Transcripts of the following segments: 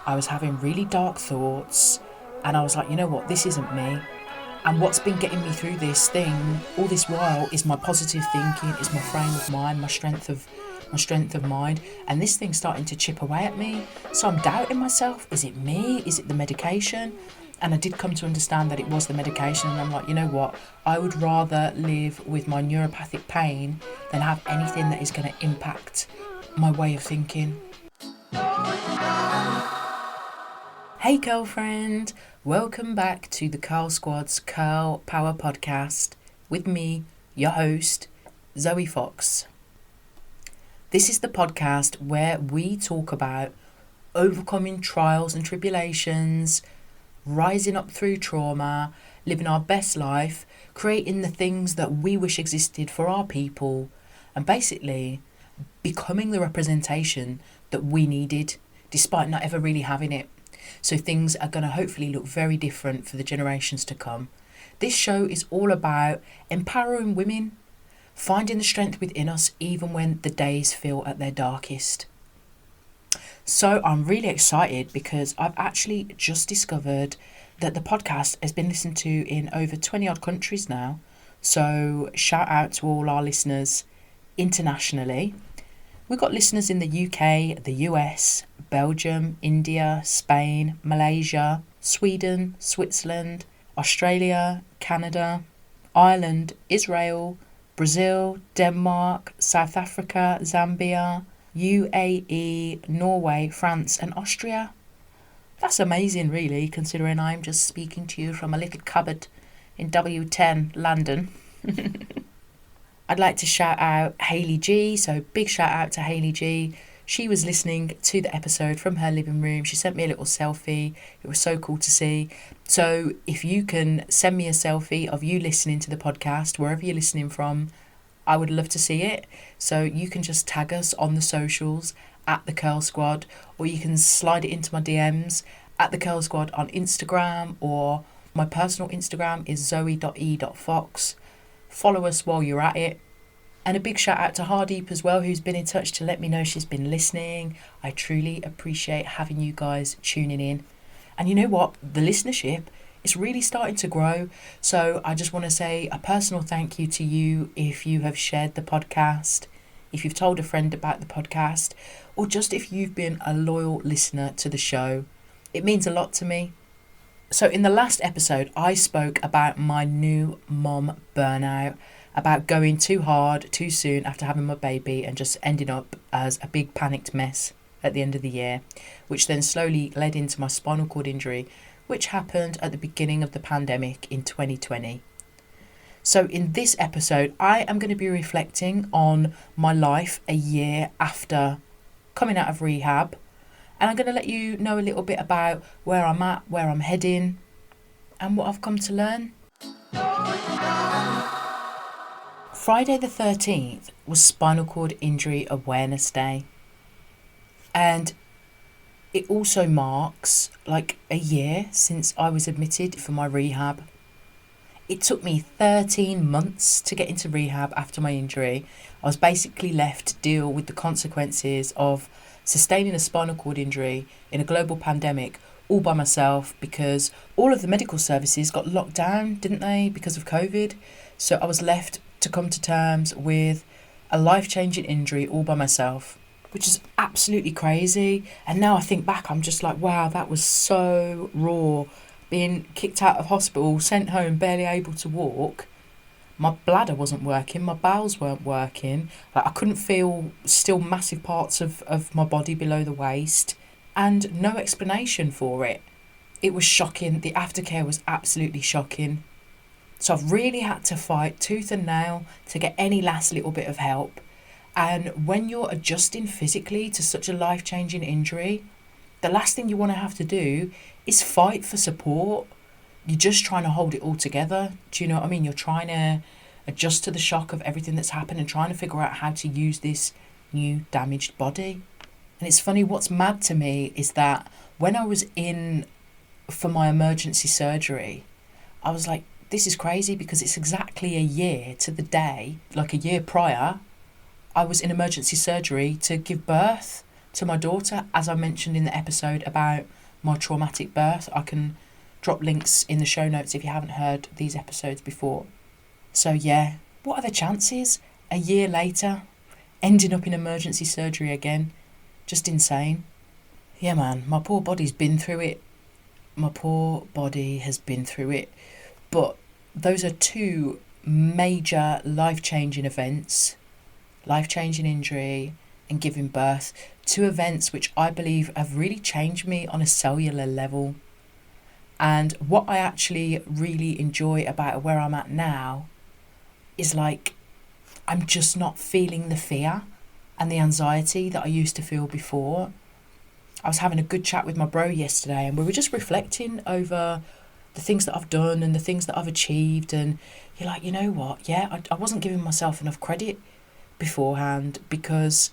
I was having really dark thoughts, and I was like, you know what, this isn't me. And what's been getting me through this thing all this while is my positive thinking, is my frame of mind, my strength of mind. And this thing's starting to chip away at me. So I'm doubting myself. Is it me? Is it the medication? And I did come to understand that it was the medication. And I'm like, you know what? I would rather live with my neuropathic pain than have anything that is going to impact my way of thinking. Hey girlfriend, welcome back to the Curl Squad's Curl Power Podcast with me, your host, Zoe Fox. This is the podcast where we talk about overcoming trials and tribulations, rising up through trauma, living our best life, creating the things that we wish existed for our people, and basically becoming the representation that we needed despite not ever really having it. So things are going to hopefully look very different for the generations to come. This show is all about empowering women, finding the strength within us even when the days feel at their darkest. So I'm really excited because I've actually just discovered that the podcast has been listened to in over 20 odd countries now. So shout out to all our listeners internationally. We've got listeners in the UK, the US, Belgium, India, Spain, Malaysia, Sweden, Switzerland, Australia, Canada, Ireland, Israel, Brazil, Denmark, South Africa, Zambia, UAE, Norway, France and Austria. That's amazing really, considering I'm just speaking to you from a little cupboard in W10 London. I'd like to shout out Hayley G, so big shout out to Hayley G. She was listening to the episode from her living room. She sent me a little selfie. It was so cool to see. So if you can send me a selfie of you listening to the podcast, wherever you're listening from, I would love to see it. So you can just tag us on the socials at the Curl Squad, or you can slide it into my DMs at the Curl Squad on Instagram, or my personal Instagram is zoe.e.fox. Follow us while you're at it. And a big shout out to Hardeep as well, who's been in touch to let me know she's been listening. I truly appreciate having you guys tuning in. And you know what? The listenership is really starting to grow. So I just want to say a personal thank you to you if you have shared the podcast, if you've told a friend about the podcast, or just if you've been a loyal listener to the show. It means a lot to me. So in the last episode, I spoke about my new mum burnout, about going too hard too soon after having my baby and just ending up as a big panicked mess at the end of the year, which then slowly led into my spinal cord injury, which happened at the beginning of the pandemic in 2020. So in this episode, I am going to be reflecting on my life a year after coming out of rehab. And I'm going to let you know a little bit about where I'm at, where I'm heading, and what I've come to learn. Friday the 13th was Spinal Cord Injury Awareness Day. And it also marks like a year since I was admitted for my rehab. It took me 13 months to get into rehab after my injury. I was basically left to deal with the consequences of sustaining a spinal cord injury in a global pandemic all by myself, because all of the medical services got locked down, didn't they, because of COVID? So I was left to come to terms with a life-changing injury all by myself, which is absolutely crazy. And now I think back, I'm just like, wow, that was so raw. Being kicked out of hospital, sent home, barely able to walk. My bladder wasn't working, my bowels weren't working. Like I couldn't feel still massive parts of my body below the waist, and no explanation for it. It was shocking. The aftercare was absolutely shocking. So I've really had to fight tooth and nail to get any last little bit of help. And when you're adjusting physically to such a life-changing injury, the last thing you want to have to do is fight for support. You're just trying to hold it all together. Do you know what I mean? You're trying to adjust to the shock of everything that's happened and trying to figure out how to use this new damaged body. And it's funny, what's mad to me is that when I was in for my emergency surgery, I was like, this is crazy, because it's exactly a year to the day, like a year prior, I was in emergency surgery to give birth. to my daughter, as I mentioned in the episode about my traumatic birth. I can drop links in the show notes if you haven't heard these episodes before. So yeah, what are the chances? A year later, ending up in emergency surgery again. Just insane. Yeah, man, my poor body's been through it. My poor body has been through it. But those are two major life-changing events. Life-changing injury and giving birth. Two events which I believe have really changed me on a cellular level. And what I actually really enjoy about where I'm at now is like, I'm just not feeling the fear and the anxiety that I used to feel before. I was having a good chat with my bro yesterday, and we were just reflecting over the things that I've done and the things that I've achieved. And you're like, you know what? Yeah, I wasn't giving myself enough credit beforehand because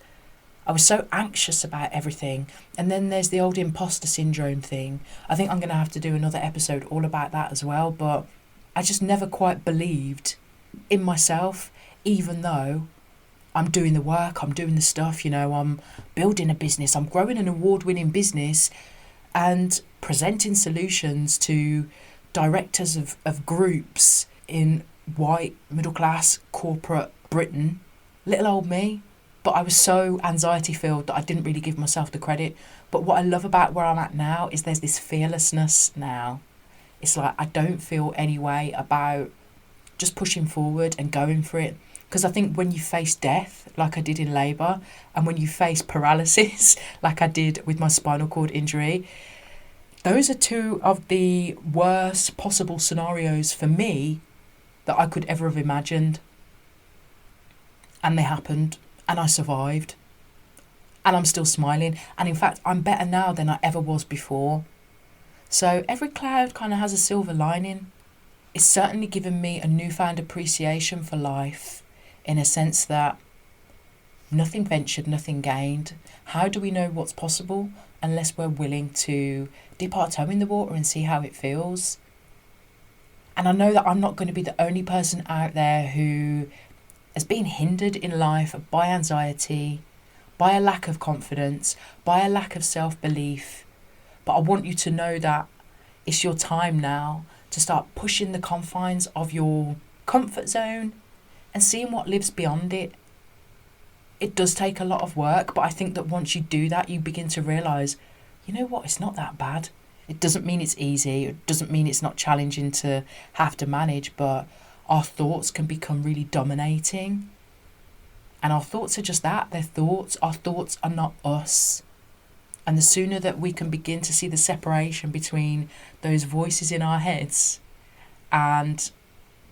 I was so anxious about everything. And then there's the old imposter syndrome thing. I think I'm going to have to do another episode all about that as well. But I just never quite believed in myself, even though I'm doing the work, I'm doing the stuff, I'm building a business, I'm growing an award-winning business and presenting solutions to directors of groups in white, middle-class, corporate Britain. Little old me. But I was so anxiety-filled that I didn't really give myself the credit. But what I love about where I'm at now is there's this fearlessness now. It's like I don't feel any way about just pushing forward and going for it. Because I think when you face death, like I did in labour, and when you face paralysis, like I did with my spinal cord injury, those are two of the worst possible scenarios for me that I could ever have imagined. And they happened, and I survived. And I'm still smiling. And in fact, I'm better now than I ever was before. So every cloud kind of has a silver lining. It's certainly given me a newfound appreciation for life, in a sense that nothing ventured, nothing gained. How do we know what's possible unless we're willing to dip our toe in the water and see how it feels? And I know that I'm not going to be the only person out there who has been hindered in life by anxiety, by a lack of confidence, by a lack of self-belief. But I want you to know that it's your time now to start pushing the confines of your comfort zone and seeing what lives beyond it. It does take a lot of work, but I think that once you do that, you begin to realise, you know what, it's not that bad. It doesn't mean it's easy. It doesn't mean it's not challenging to have to manage, but our thoughts can become really dominating. And our thoughts are just that, they're thoughts. Our thoughts are not us. And the sooner that we can begin to see the separation between those voices in our heads and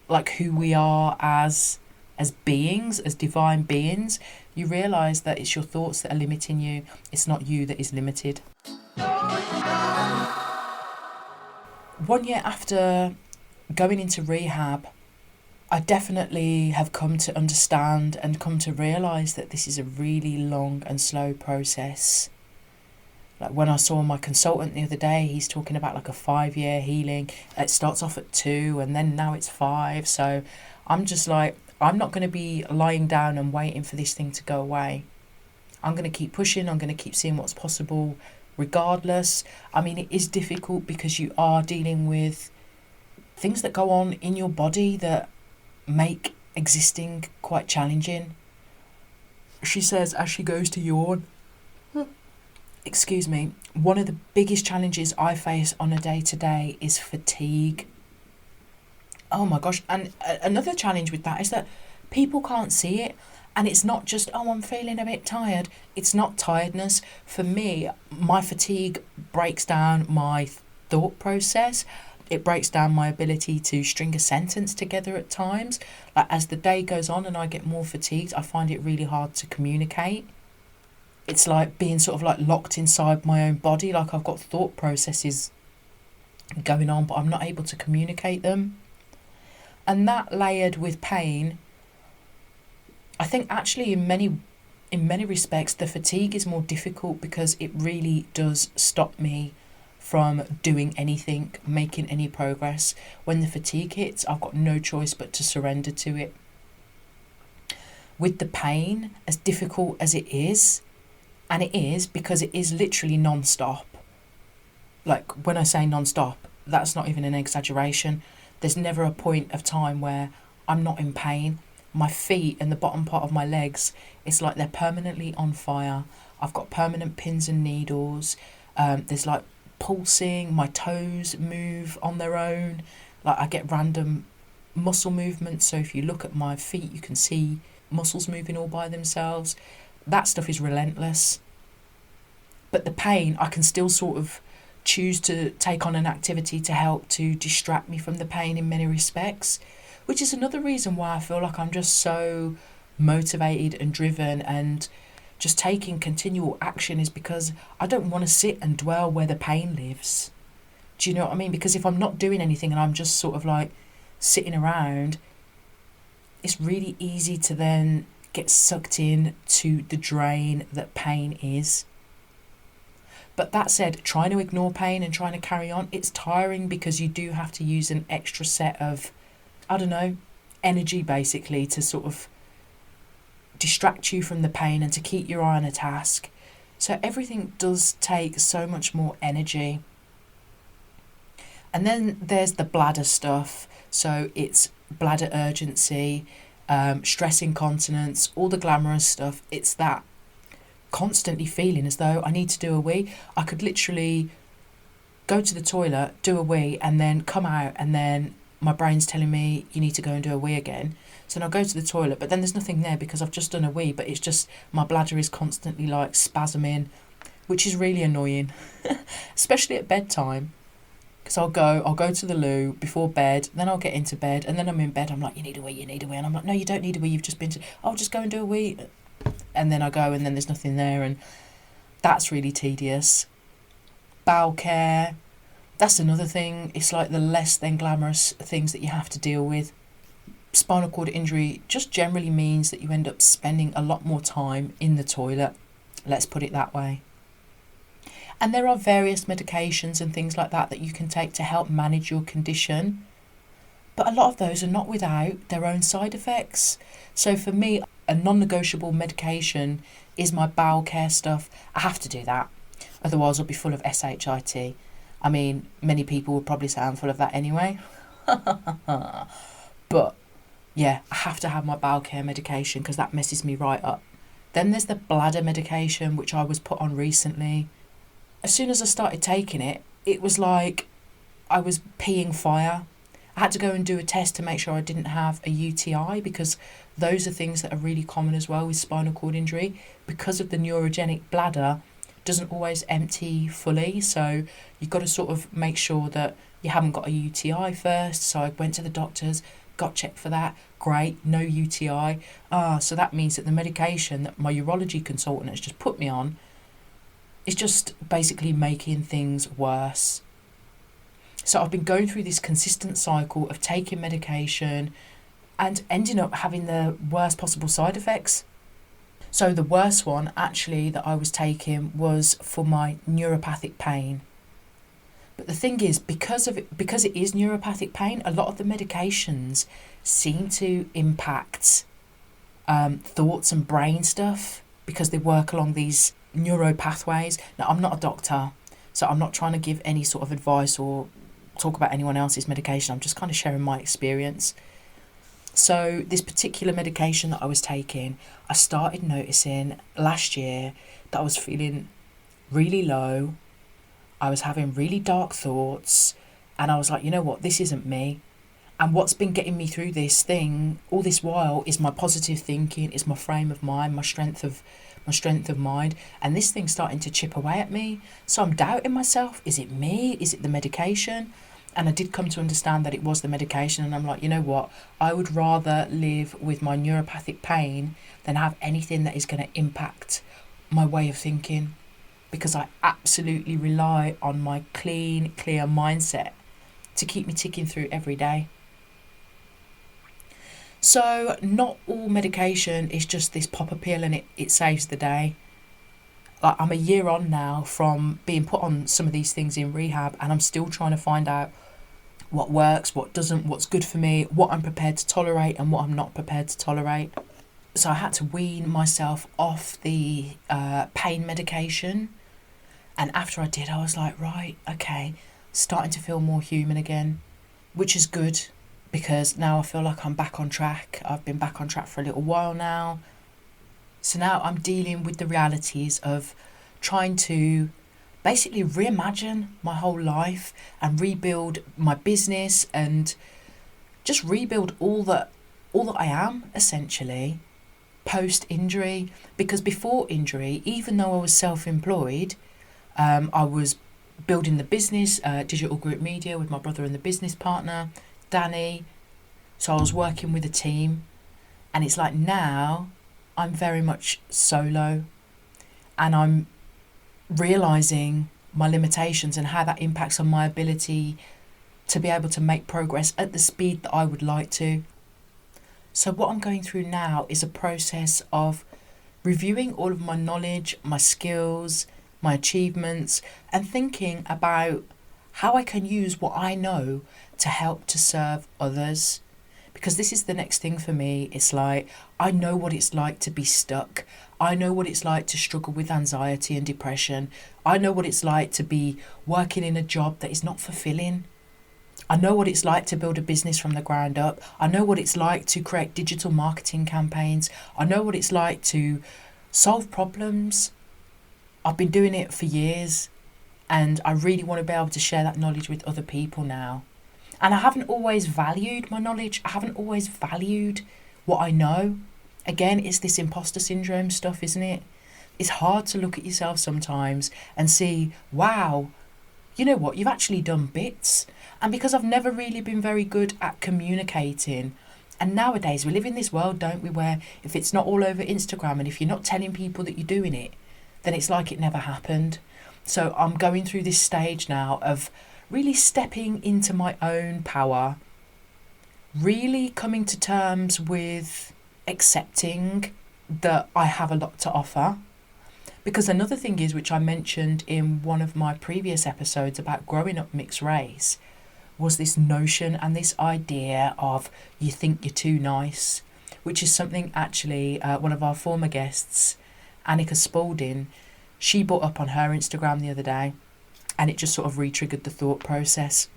like who we are as beings, as divine beings, you realise that it's your thoughts that are limiting you. It's not you that is limited. 1 year after going into rehab, I definitely have come to understand and come to realise that this is a really long and slow process. Like when I saw my consultant the other day, he's talking about like a 5-year healing. It starts off at 2 and then now it's 5. So I'm just like, I'm not going to be lying down and waiting for this thing to go away. I'm going to keep pushing. I'm going to keep seeing what's possible regardless. I mean, it is difficult because you are dealing with things that go on in your body that make existing quite challenging. She says as she goes to yawn, excuse me, one of the biggest challenges I face on a day-to-day is fatigue. Oh my gosh. And another challenge with that is that people can't see it. And it's not just, oh, I'm feeling a bit tired. It's not tiredness. For me, my fatigue breaks down my thought process. It breaks down my ability to string a sentence together at times. Like as the day goes on and I get more fatigued, I find it really hard to communicate. It's like being sort of like locked inside my own body. Like I've got thought processes going on, but I'm not able to communicate them. And that layered with pain, I think actually in many respects, the fatigue is more difficult because it really does stop me from doing anything, making any progress. When the fatigue hits, I've got no choice but to surrender to it. With the pain, as difficult as it is, And it is because it is literally non-stop. Like, when I say non-stop, that's not even an exaggeration. There's never a point of time where I'm not in pain. My feet and the bottom part of my legs, it's like they're permanently on fire. I've got permanent pins and needles. There's like pulsing. My toes move on their own. Like, I get random muscle movements. So if you look at my feet, you can see muscles moving all by themselves. That stuff is relentless. But the pain, I can still sort of choose to take on an activity to help to distract me from the pain in many respects, which is another reason why I feel like I'm just so motivated and driven and just taking continual action, is because I don't want to sit and dwell where the pain lives. Do you know what I mean? Because if I'm not doing anything and I'm just sort of like sitting around, it's really easy to then get sucked in to the drain that pain is. But that said, trying to ignore pain and trying to carry on, it's tiring, because you do have to use an extra set of, energy basically to sort of distract you from the pain and to keep your eye on a task. So everything does take so much more energy. And then there's the bladder stuff. So it's bladder urgency, stress incontinence, all the glamorous stuff. It's that constantly feeling as though I need to do a wee. I could literally go to the toilet, do a wee, and then come out, and then my brain's telling me you need to go and do a wee again. So then I'll go to the toilet, but then there's nothing there because I've just done a wee, but it's just my bladder is constantly like spasming, which is really annoying, especially at bedtime. Because I'll go to the loo before bed, then I'll get into bed, and then I'm in bed, I'm like, you need a wee, and I'm like, no, you don't need a wee, you've just been to, I'll just go and do a wee. And then I go, and then there's nothing there, and that's really tedious. Bowel care, that's another thing. It's like the less than glamorous things that you have to deal with. Spinal cord injury just generally means that you end up spending a lot more time in the toilet. Let's put it that way. And there are various medications and things like that that you can take to help manage your condition. But a lot of those are not without their own side effects. So for me, a non-negotiable medication is my bowel care stuff. I have to do that. Otherwise I'll be full of shit. I mean, many people would probably say I'm full of that anyway. But yeah, I have to have my bowel care medication because that messes me right up. Then there's the bladder medication, which I was put on recently. As soon as I started taking it, it was like I was peeing fire. I had to go and do a test to make sure I didn't have a UTI, because those are things that are really common as well with spinal cord injury. Because of the neurogenic bladder, doesn't always empty fully, so you've got to sort of make sure that you haven't got a UTI first. So I went to the doctors, got checked for that. Great, no UTI. So that means that the medication that my urology consultant has just put me on is just basically making things worse. So I've been going through this consistent cycle of taking medication and ending up having the worst possible side effects. So the worst one actually that I was taking was for my neuropathic pain. But the thing is, because it is neuropathic pain, a lot of the medications seem to impact thoughts and brain stuff because they work along these neuro pathways. Now, I'm not a doctor, so I'm not trying to give any sort of advice or talk about anyone else's medication. I'm just kind of sharing my experience. So this particular medication that I was taking, I started noticing last year that I was feeling really low. I was having really dark thoughts, and I was like, you know what, this isn't me. And what's been getting me through this thing all this while is my positive thinking, is my frame of mind, my strength of mind. And this thing's starting to chip away at me. So I'm doubting myself. Is it me? Is it the medication? And I did come to understand that it was the medication. And I'm like, you know what? I would rather live with my neuropathic pain than have anything that is going to impact my way of thinking, because I absolutely rely on my clean, clear mindset to keep me ticking through every day. So not all medication is just this pop a pill and it saves the day. Like, I'm a year on now from being put on some of these things in rehab, and I'm still trying to find out what works, what doesn't, what's good for me, what I'm prepared to tolerate and what I'm not prepared to tolerate. So I had to wean myself off the pain medication. And after I did, I was like, right, okay, starting to feel more human again, which is good because now I feel like I'm back on track. I've been back on track for a little while now. So now I'm dealing with the realities of trying to basically reimagine my whole life and rebuild my business and just rebuild all that I am, essentially, post-injury. Because before injury, even though I was self-employed, I was building the business, Digital Group Media, with my brother and the business partner, Danny. So I was working with a team. And it's like now I'm very much solo. And I'm realising my limitations and how that impacts on my ability to be able to make progress at the speed that I would like to. So what I'm going through now is a process of reviewing all of my knowledge, my skills, my achievements, and thinking about how I can use what I know to help to serve others. Because this is the next thing for me. It's like, I know what it's like to be stuck. I know what it's like to struggle with anxiety and depression. I know what it's like to be working in a job that is not fulfilling. I know what it's like to build a business from the ground up. I know what it's like to create digital marketing campaigns. I know what it's like to solve problems. I've been doing it for years, and I really want to be able to share that knowledge with other people now. And I haven't always valued my knowledge. I haven't always valued what I know. Again, it's this imposter syndrome stuff, isn't it? It's hard to look at yourself sometimes and see, wow, you know what, you've actually done bits. And because I've never really been very good at communicating, and nowadays we live in this world, don't we, where if it's not all over Instagram and if you're not telling people that you're doing it, then it's like it never happened. So I'm going through this stage now of really stepping into my own power, really coming to terms with accepting that I have a lot to offer. Because another thing is, which I mentioned in one of my previous episodes about growing up mixed race, was this notion and this idea of you think you're too nice, which is something actually one of our former guests, Annika Spalding, she brought up on her Instagram the other day, and it just sort of re-triggered the thought process.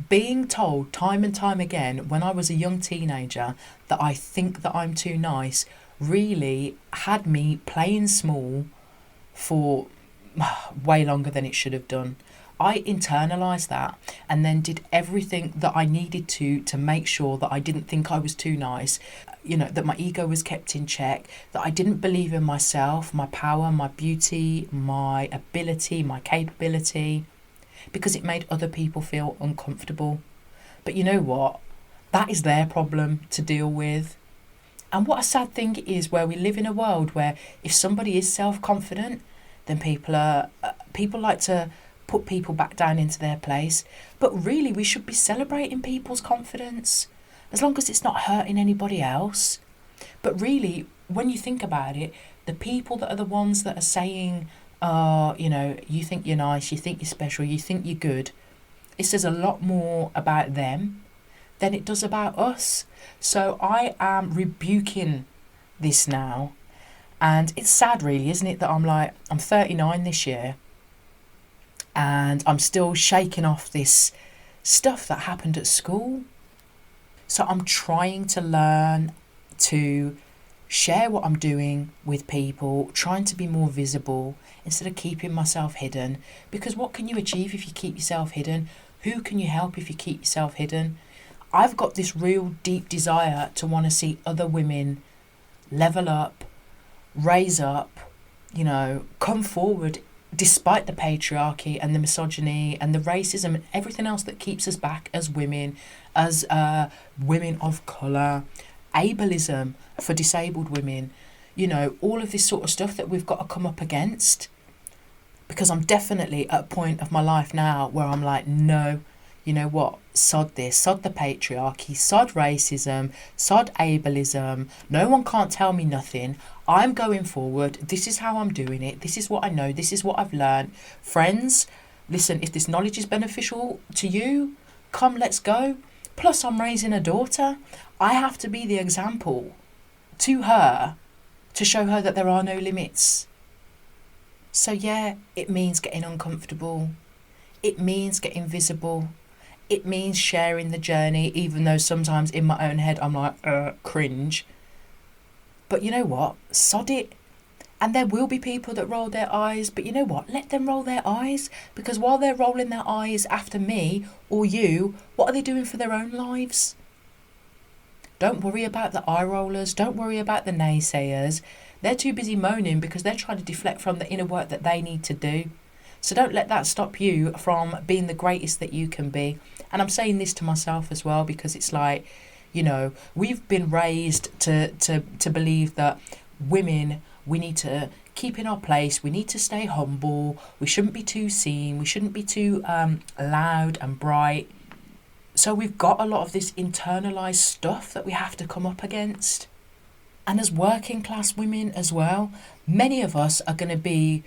Being told time and time again when I was a young teenager that I think that I'm too nice really had me playing small for way longer than it should have done. I internalised that and then did everything that I needed to make sure that I didn't think I was too nice, that my ego was kept in check, that I didn't believe in myself, my power, my beauty, my ability, my capability, because it made other people feel uncomfortable. But you know what? That is their problem to deal with. And what a sad thing it is where we live in a world where if somebody is self-confident, then people like to put people back down into their place. But really, we should be celebrating people's confidence as long as it's not hurting anybody else. But really, when you think about it, the people that are the ones that are saying, you think you're nice, you think you're special, you think you're good, it says a lot more about them than it does about us. So I am rebuking this now. And it's sad, really, isn't it, that I'm 39 this year, and I'm still shaking off this stuff that happened at school. So I'm trying to learn to share what I'm doing with people, trying to be more visible instead of keeping myself hidden. Because what can you achieve if you keep yourself hidden? Who can you help if you keep yourself hidden? I've got this real deep desire to want to see other women level up, raise up, come forward despite the patriarchy and the misogyny and the racism and everything else that keeps us back as women of colour, ableism for disabled women, all of this sort of stuff that we've got to come up against. Because I'm definitely at a point of my life now where I'm like, no, you know what, sod this, sod the patriarchy, sod racism, sod ableism. No one can't tell me nothing. I'm going forward. This is how I'm doing it. This is what I know. This is what I've learned. Friends, listen, if this knowledge is beneficial to you, come, let's go. Plus, I'm raising a daughter. I have to be the example to her to show her that there are no limits. So yeah, it means getting uncomfortable. It means getting visible. It means sharing the journey, even though sometimes in my own head I'm like, cringe. But you know what? Sod it. And there will be people that roll their eyes, but you know what? Let them roll their eyes, because while they're rolling their eyes after me or you, what are they doing for their own lives? Don't worry about the eye rollers. Don't worry about the naysayers. They're too busy moaning because they're trying to deflect from the inner work that they need to do. So don't let that stop you from being the greatest that you can be. And I'm saying this to myself as well, because it's like, you know, we've been raised to believe that women, we need to keep in our place. We need to stay humble. We shouldn't be too seen. We shouldn't be too loud and bright. So we've got a lot of this internalised stuff that we have to come up against. And as working class women as well, many of us are going to be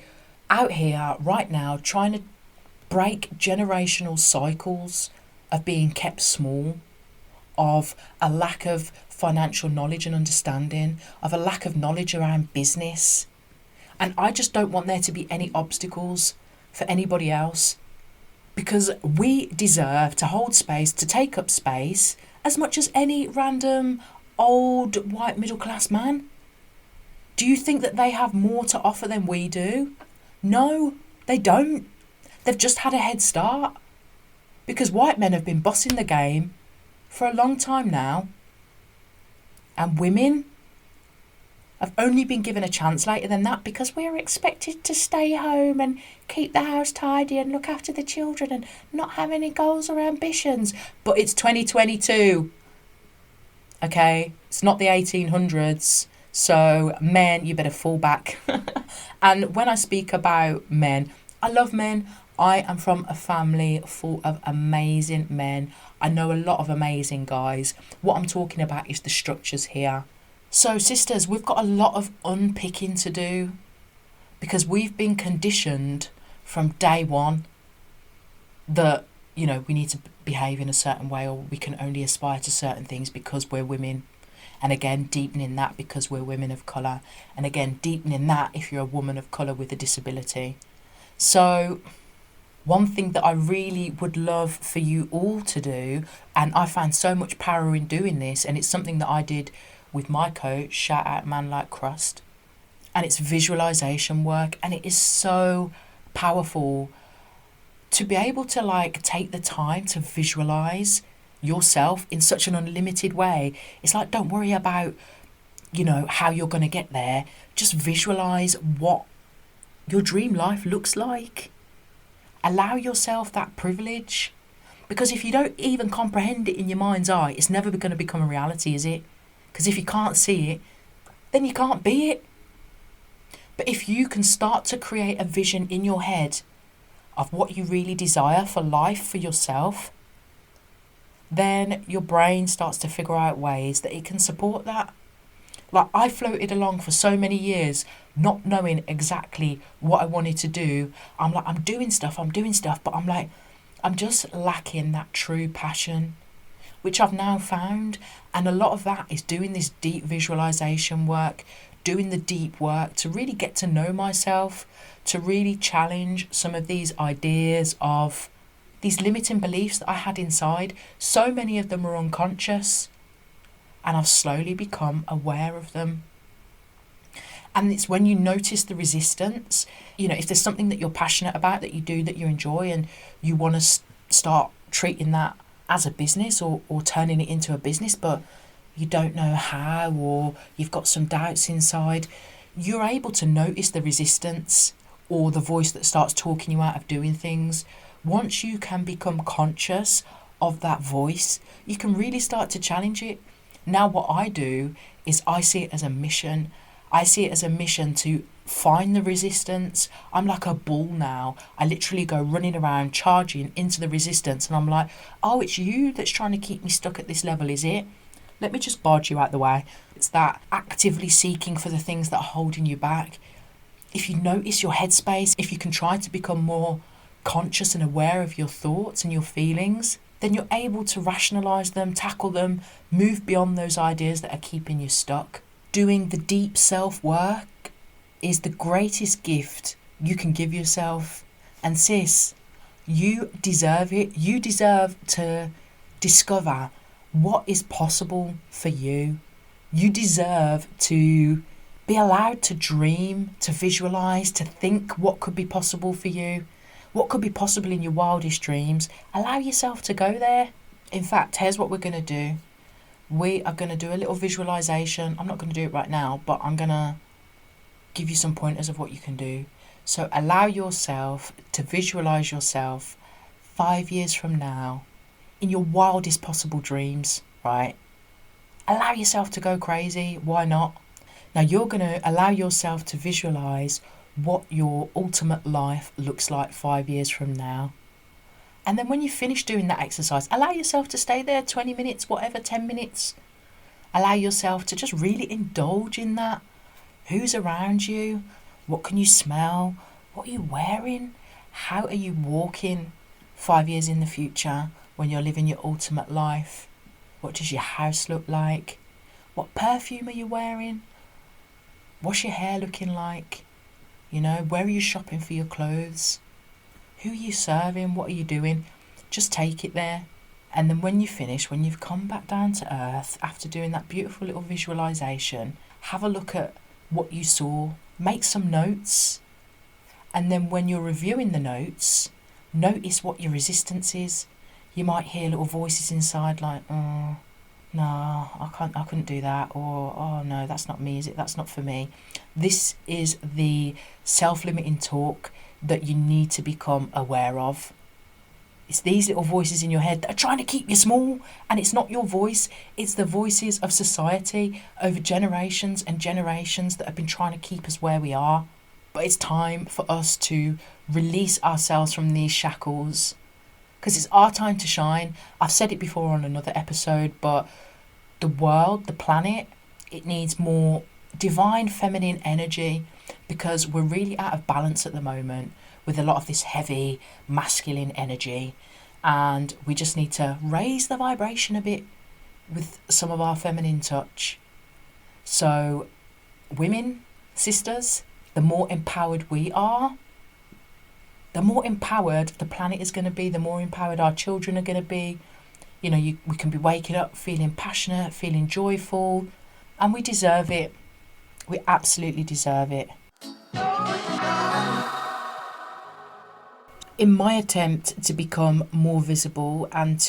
out here right now trying to break generational cycles of being kept small, of a lack of financial knowledge and understanding, of a lack of knowledge around business. And I just don't want there to be any obstacles for anybody else, because we deserve to hold space, to take up space, as much as any random old white middle class man. Do you think that they have more to offer than we do? No, they don't. They've just had a head start, because white men have been bossing the game for a long time now, and women have only been given a chance later than that, because we're expected to stay home and keep the house tidy and look after the children and not have any goals or ambitions. But it's 2022, okay? It's not the 1800s. So men, you better fall back. And when I speak about men, I love men. I am from a family full of amazing men. I know a lot of amazing guys. What I'm talking about is the structures here. So sisters, we've got a lot of unpicking to do, because we've been conditioned from day one that, you know, we need to behave in a certain way, or we can only aspire to certain things because we're women. And again, deepening that because we're women of colour. And again, deepening that if you're a woman of colour with a disability. So one thing that I really would love for you all to do, and I found so much power in doing this, and it's something that I did with my coach, shout out Man Like Crust, and it's visualisation work, and it is so powerful to be able to like take the time to visualise yourself in such an unlimited way. It's like, don't worry about, you know, how you're going to get there. Just visualise what your dream life looks like. Allow yourself that privilege, because if you don't even comprehend it in your mind's eye, it's never going to become a reality, is it? Because if you can't see it, then you can't be it. But if you can start to create a vision in your head of what you really desire for life, for yourself, then your brain starts to figure out ways that it can support that. Like, I floated along for so many years not knowing exactly what I wanted to do. I'm like, I'm doing stuff, but I'm like, I'm just lacking that true passion, which I've now found. And a lot of that is doing this deep visualization work, doing the deep work to really get to know myself, to really challenge some of these ideas of these limiting beliefs that I had inside. So many of them were unconscious, and I've slowly become aware of them. And it's when you notice the resistance, you know, if there's something that you're passionate about, that you do, that you enjoy, and you want to start treating that as a business, or turning it into a business, but you don't know how, or you've got some doubts inside, you're able to notice the resistance or the voice that starts talking you out of doing things. Once you can become conscious of that voice, you can really start to challenge it. Now what I do is I see it as a mission. I see it as a mission to find the resistance. I'm like a bull now. I literally go running around, charging into the resistance, and I'm like, oh, it's you that's trying to keep me stuck at this level, is it? Let me just barge you out the way. It's that actively seeking for the things that are holding you back. If you notice your headspace, if you can try to become more conscious and aware of your thoughts and your feelings, then you're able to rationalise them, tackle them, move beyond those ideas that are keeping you stuck. doing the deep self-work is the greatest gift you can give yourself. And sis, you deserve it. You deserve to discover what is possible for you. You deserve to be allowed to dream, to visualize, to think what could be possible for you, what could be possible in your wildest dreams. Allow yourself to go there. In fact, here's what we're going to do. We are going to do a little visualization. I'm not going to do it right now, but I'm going to give you some pointers of what you can do. So allow yourself to visualize yourself 5 years from now in your wildest possible dreams, right? Allow yourself to go crazy. Why not? Now you're going to allow yourself to visualize what your ultimate life looks like 5 years from now. And then when you finish doing that exercise, allow yourself to stay there 20 minutes, whatever, 10 minutes. Allow yourself to just really indulge in that. Who's around you? What can you smell? What are you wearing? How are you walking 5 years in the future when you're living your ultimate life? What does your house look like? What perfume are you wearing? What's your hair looking like? You know, where are you shopping for your clothes? Who are you serving? What are you doing? Just take it there. And then when you finish, when you've come back down to earth after doing that beautiful little visualization, have a look at what you saw. Make some notes. And then when you're reviewing the notes, notice what your resistance is. You might hear little voices inside like, oh, no, I couldn't do that. Or, oh no, that's not me, is it? That's not for me. This is the self-limiting talk that you need to become aware of. It's these little voices in your head that are trying to keep you small, and it's not your voice, it's the voices of society over generations and generations that have been trying to keep us where we are. But it's time for us to release ourselves from these shackles, because it's our time to shine. I've said it before on another episode, but the world, the planet, it needs more divine feminine energy, because we're really out of balance at the moment with a lot of this heavy masculine energy, and we just need to raise the vibration a bit with some of our feminine touch. So women, sisters, the more empowered we are, the more empowered the planet is going to be, the more empowered our children are going to be. You know, we can be waking up feeling passionate, feeling joyful, and we deserve it. We absolutely deserve it. In my attempt to become more visible and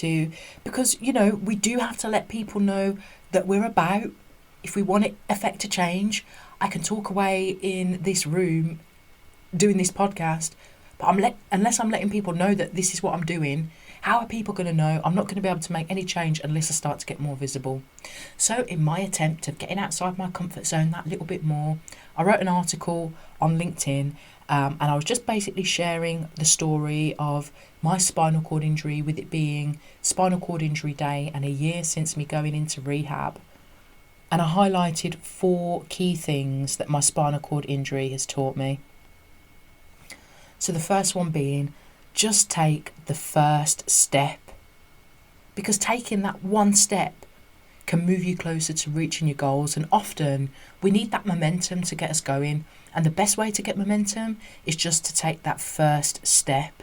because, you know, we do have to let people know that we're about, if we want to affect a change, I can talk away in this room doing this podcast, but unless I'm letting people know that this is what I'm doing, how are people going to know? I'm not going to be able to make any change unless I start to get more visible. So in my attempt of getting outside my comfort zone that little bit more, I wrote an article on LinkedIn, and I was just basically sharing the story of my spinal cord injury, with it being Spinal Cord Injury Day and a year since me going into rehab. And I highlighted 4 key things that my spinal cord injury has taught me. So the first one being, just take the first step. Because taking that one step can move you closer to reaching your goals. And often we need that momentum to get us going. And the best way to get momentum is just to take that first step.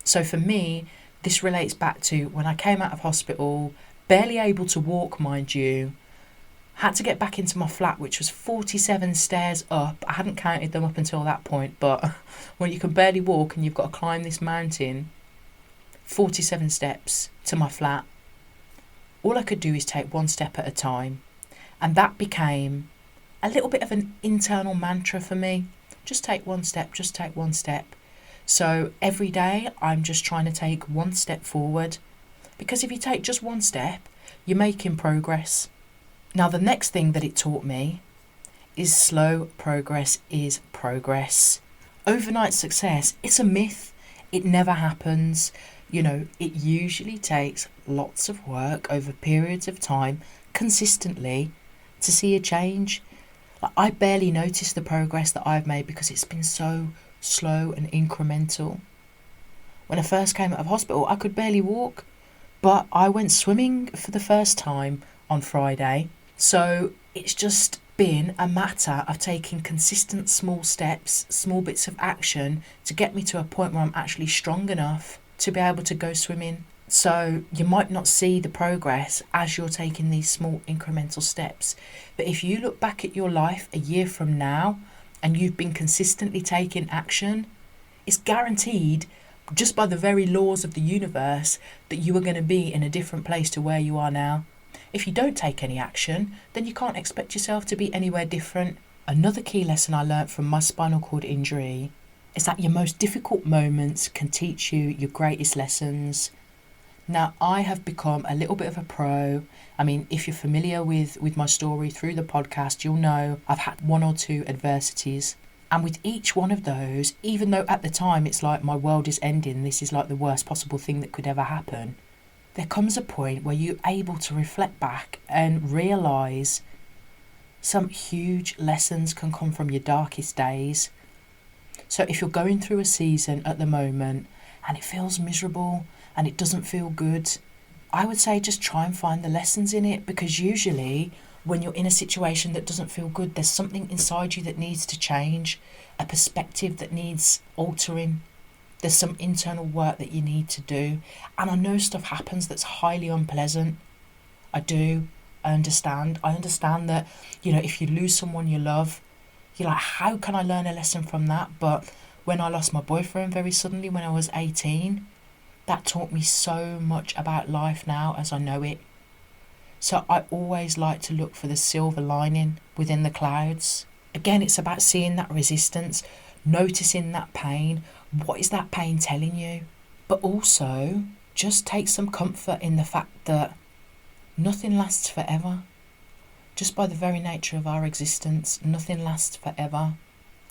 So for me, this relates back to when I came out of hospital, barely able to walk, mind you. Had to get back into my flat, which was 47 stairs up. I hadn't counted them up until that point, but when you can barely walk and you've got to climb this mountain, 47 steps to my flat. All I could do is take one step at a time. And that became a little bit of an internal mantra for me. Just take one step, just take one step. So every day I'm just trying to take one step forward. Because if you take just one step, you're making progress. Now, the next thing that it taught me is slow progress is progress. Overnight success, it's a myth. It never happens. You know, it usually takes lots of work over periods of time, consistently, to see a change. I barely notice the progress that I've made because it's been so slow and incremental. When I first came out of hospital, I could barely walk, but I went swimming for the first time on Friday. So It's just been a matter of taking consistent small steps, small bits of action to get me to a point where I'm actually strong enough to be able to go swimming. So you might not see the progress as you're taking these small incremental steps. But if you look back at your life a year from now and you've been consistently taking action, it's guaranteed, just by the very laws of the universe, that you are going to be in a different place to where you are now. If you don't take any action, then you can't expect yourself to be anywhere different. Another key lesson I learnt from my spinal cord injury is that your most difficult moments can teach you your greatest lessons. Now, I have become a little bit of a pro. I mean, if you're familiar with my story through the podcast, you'll know I've had one or two adversities. And with each one of those, even though at the time it's like my world is ending, this is like the worst possible thing that could ever happen, there comes a point where you're able to reflect back and realise some huge lessons can come from your darkest days. So if you're going through a season at the moment and it feels miserable and it doesn't feel good, I would say just try and find the lessons in it, because usually when you're in a situation that doesn't feel good, there's something inside you that needs to change, a perspective that needs altering. There's some internal work that you need to do. And I know stuff happens that's highly unpleasant. I do. I understand. I understand that, if you lose someone you love, you're like, how can I learn a lesson from that? But when I lost my boyfriend very suddenly when I was 18, that taught me so much about life now as I know it. So I always like to look for the silver lining within the clouds. Again, it's about seeing that resistance, noticing that pain. What is that pain telling you? But also, just take some comfort in the fact that nothing lasts forever. Just by the very nature of our existence, nothing lasts forever.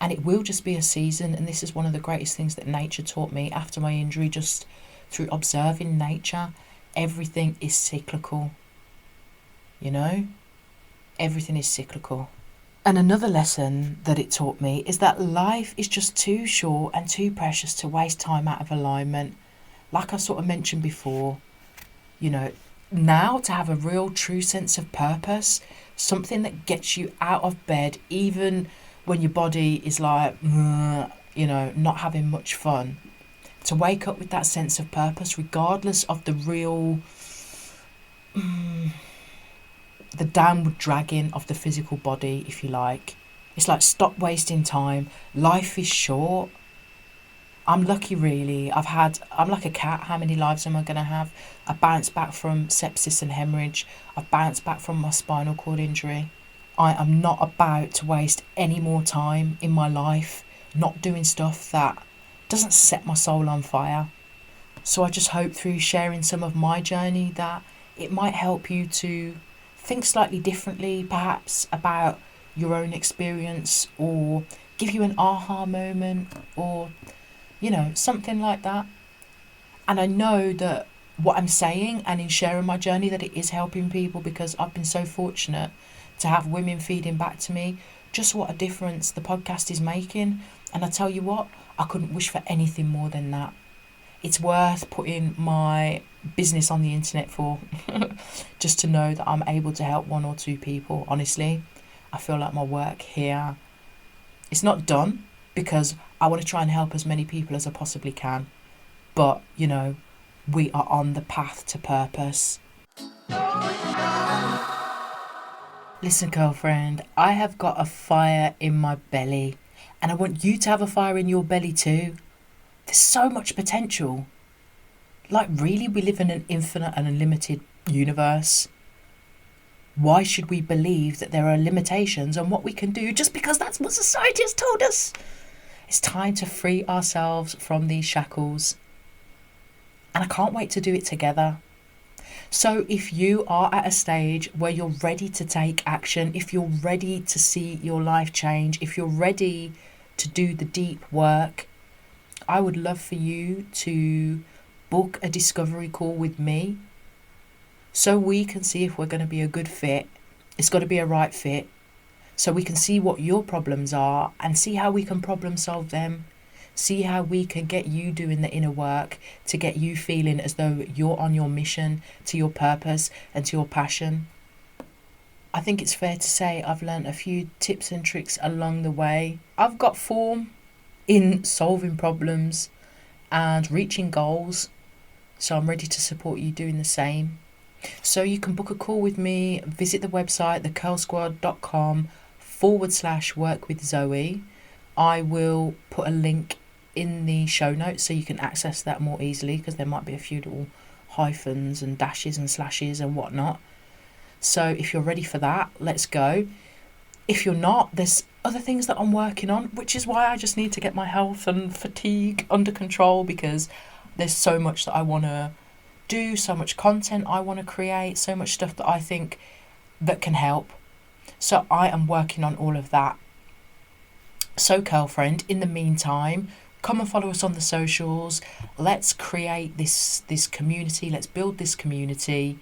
And it will just be a season. And this is one of the greatest things that nature taught me after my injury, just through observing nature. Everything is cyclical. Everything is cyclical. And another lesson that it taught me is that life is just too short and too precious to waste time out of alignment. Like I sort of mentioned before, now to have a real true sense of purpose, something that gets you out of bed even when your body is like, not having much fun. To wake up with that sense of purpose, regardless of the real, the downward dragging of the physical body, if you like. It's like, stop wasting time. Life is short. I'm lucky, really. I'm like a cat. How many lives am I going to have? I bounced back from sepsis and hemorrhage. I've bounced back from my spinal cord injury. I am not about to waste any more time in my life not doing stuff that doesn't set my soul on fire. So I just hope through sharing some of my journey that it might help you to think slightly differently, perhaps, about your own experience, or give you an aha moment, or something like that. And I know that what I'm saying and in sharing my journey, that it is helping people, because I've been so fortunate to have women feeding back to me just what a difference the podcast is making. And I tell you what, I couldn't wish for anything more than that. It's worth putting my business on the internet for, just to know that I'm able to help one or two people. Honestly, I feel like my work here, it's not done, because I want to try and help as many people as I possibly can. But, we are on the path to purpose. Listen, girlfriend, I have got a fire in my belly, and I want you to have a fire in your belly too. There's so much potential. Like, really, we live in an infinite and unlimited universe. Why should we believe that there are limitations on what we can do just because that's what society has told us? It's time to free ourselves from these shackles. And I can't wait to do it together. So if you are at a stage where you're ready to take action, if you're ready to see your life change, if you're ready to do the deep work, I would love for you to book a discovery call with me so we can see if we're going to be a good fit. It's got to be a right fit. So we can see what your problems are and see how we can problem solve them. See how we can get you doing the inner work to get you feeling as though you're on your mission, to your purpose and to your passion. I think it's fair to say I've learned a few tips and tricks along the way. I've got form in solving problems and reaching goals, so I'm ready to support you doing the same. So you can book a call with me, visit the website, thecurlsquad.com/work with Zoe. I will put a link in the show notes so you can access that more easily, because there might be a few little hyphens and dashes and slashes and whatnot. So if you're ready for that, let's go. If you're not, there's other things that I'm working on, which is why I just need to get my health and fatigue under control, because there's so much that I want to do, so much content I want to create, so much stuff that I think that can help. So I am working on all of that. So girlfriend, in the meantime, come and follow us on the socials. Let's create this community. Let's build this community.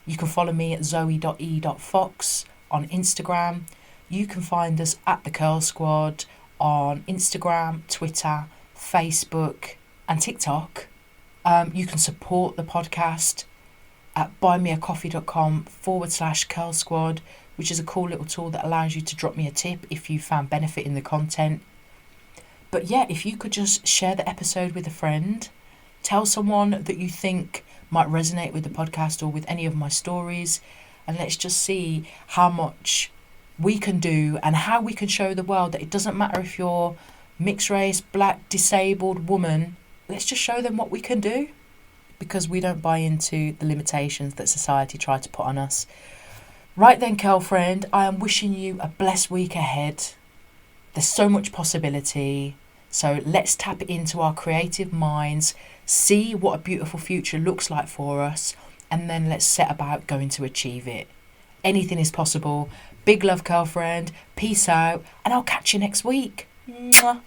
You can follow me at zoe.e.fox on Instagram. You can find us at the Curl Squad on Instagram, Twitter, Facebook and TikTok. You can support the podcast at buymeacoffee.com/Curl Squad, which is a cool little tool that allows you to drop me a tip if you found benefit in the content. But yeah, if you could just share the episode with a friend, tell someone that you think might resonate with the podcast or with any of my stories, and let's just see how much we can do and how we can show the world that it doesn't matter if you're mixed race, black, disabled, woman. Let's just show them what we can do, because we don't buy into the limitations that society tried to put on us. Right then, girlfriend, I am wishing you a blessed week ahead. There's so much possibility. So let's tap into our creative minds, see what a beautiful future looks like for us, and then let's set about going to achieve it. Anything is possible. Big love, girlfriend. Peace out, and I'll catch you next week. Mwah.